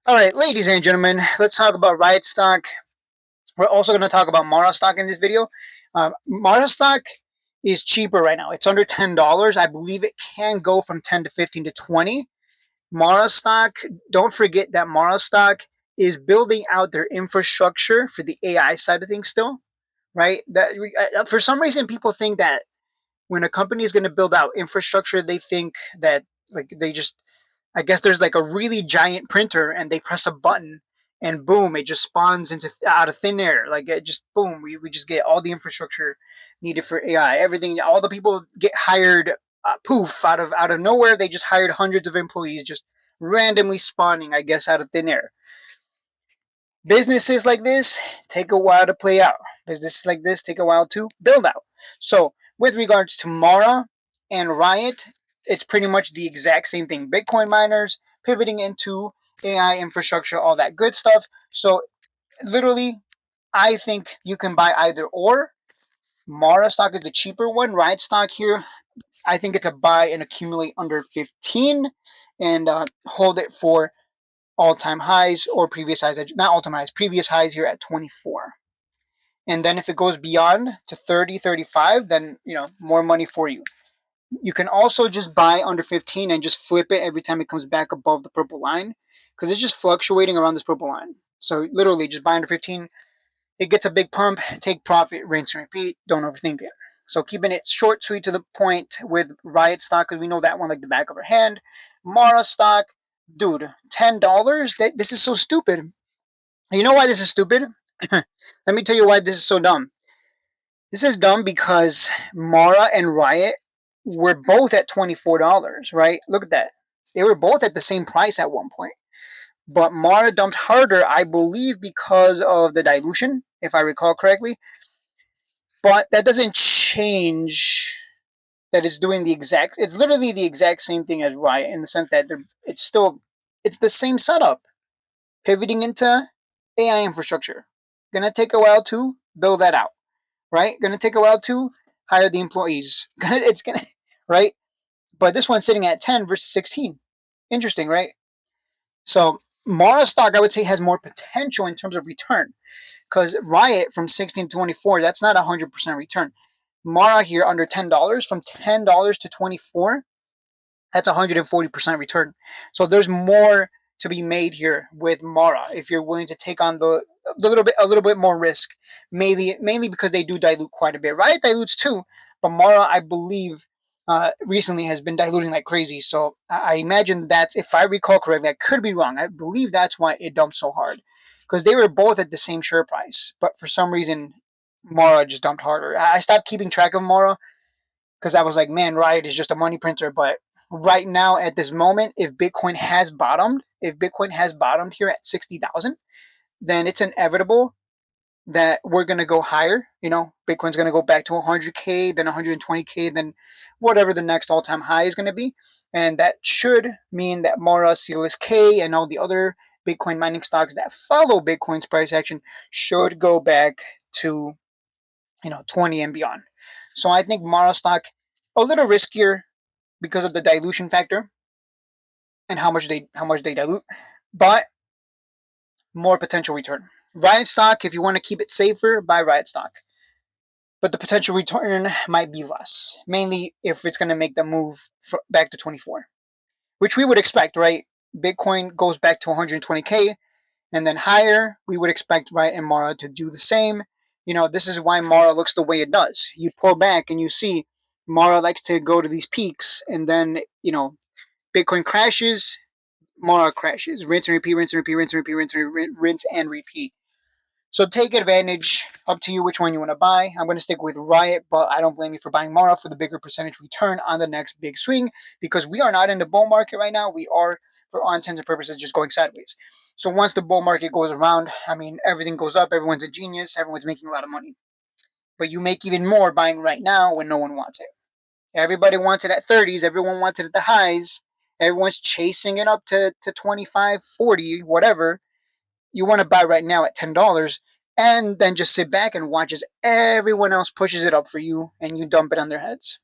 All right, ladies and gentlemen, let's talk about Riot stock. We're also going to talk about Mara stock in this video. Mara stock is cheaper right now. It's under $10. I believe it can go from 10 to 15 to 20. Mara stock, don't forget that Mara stock is building out their infrastructure for the AI side of things still, right? That for some reason people think that when a company is going to build out infrastructure, they think that like they just I guess there's like a really giant printer and they press a button and boom, it just spawns into out of thin air. Like it just boom, we just get all the infrastructure needed for AI. Everything, all the people get hired, poof, out of nowhere. They just hired hundreds of employees just randomly spawning, I guess, out of thin air. Businesses like this take a while to play out. Businesses like this take a while to build out. So with regards to Mara and Riot, it's pretty much the exact same thing. Bitcoin miners pivoting into AI infrastructure, all that good stuff. So literally, I think you can buy either or. Mara stock is the cheaper one. Riot stock here, I think it's a buy and accumulate under 15 and hold it for all-time highs or previous highs, not all-time highs, previous highs here at 24. And then if it goes beyond to 30, 35, then, more money for you. You can also just buy under 15 and just flip it every time it comes back above the purple line because it's just fluctuating around this purple line. So literally just buy under 15. It gets a big pump, take profit, rinse and repeat. Don't overthink it. So keeping it short, sweet, to the point with Riot stock because we know that one like the back of our hand. Mara stock, dude, $10. This is so stupid. You know why this is stupid? Let me tell you why this is so dumb. This is dumb because Mara and Riot were both at $24, right? Look at that. They were both at the same price at one point. But Mara dumped harder, I believe, because of the dilution, if I recall correctly. But that doesn't change that it's literally the exact same thing as Riot in the sense that it's the same setup. Pivoting into AI infrastructure. Gonna take a while to build that out, right? Gonna take a while to hire the employees. It's gonna, right? But this one's sitting at 10 versus 16. Interesting, right? So Mara stock, I would say, has more potential in terms of return because Riot from 16 to 24, that's not 100% return. Mara here under $10, from $10 to 24, that's 140% return. So there's more to be made here with Mara if you're willing to take on a little bit more risk. Mainly because they do dilute quite a bit. Riot dilutes too, but Mara, I believe, recently has been diluting like crazy. So I imagine that's, if I recall correctly, I could be wrong. I believe that's why it dumped so hard because they were both at the same share price, but for some reason Mara just dumped harder. I stopped keeping track of Mara because I was like, man, Riot is just a money printer. But right now, at this moment, if Bitcoin has bottomed here at 60,000, then it's inevitable that we're going to go higher. Bitcoin's going to go back to 100K, then 120K, then whatever the next all-time high is going to be. And that should mean that Mara, CLSK, and all the other Bitcoin mining stocks that follow Bitcoin's price action should go back to 20 and beyond. So I think Mara stock a little riskier because of the dilution factor and how much they dilute, but more potential return. Riot stock, if you want to keep it safer, buy Riot stock. But the potential return might be less, mainly if it's going to make the move back to 24, which we would expect, right? Bitcoin goes back to 120K and then higher. We would expect Riot and Mara to do the same. This is why Mara looks the way it does. You pull back and you see Mara likes to go to these peaks, and then Bitcoin crashes, Mara crashes. Rinse and repeat, rinse and repeat, rinse and repeat, rinse and repeat. So take advantage. Up to you which one you want to buy. I'm going to stick with Riot, but I don't blame you for buying Mara for the bigger percentage return on the next big swing because we are not in the bull market right now. We are, for all intents and purposes, just going sideways. So once the bull market goes around, everything goes up. Everyone's a genius. Everyone's making a lot of money. But you make even more buying right now when no one wants it. Everybody wants it at 30s. Everyone wants it at the highs. Everyone's chasing it up to 25, 40, whatever. You want to buy right now at $10 and then just sit back and watch as everyone else pushes it up for you and you dump it on their heads.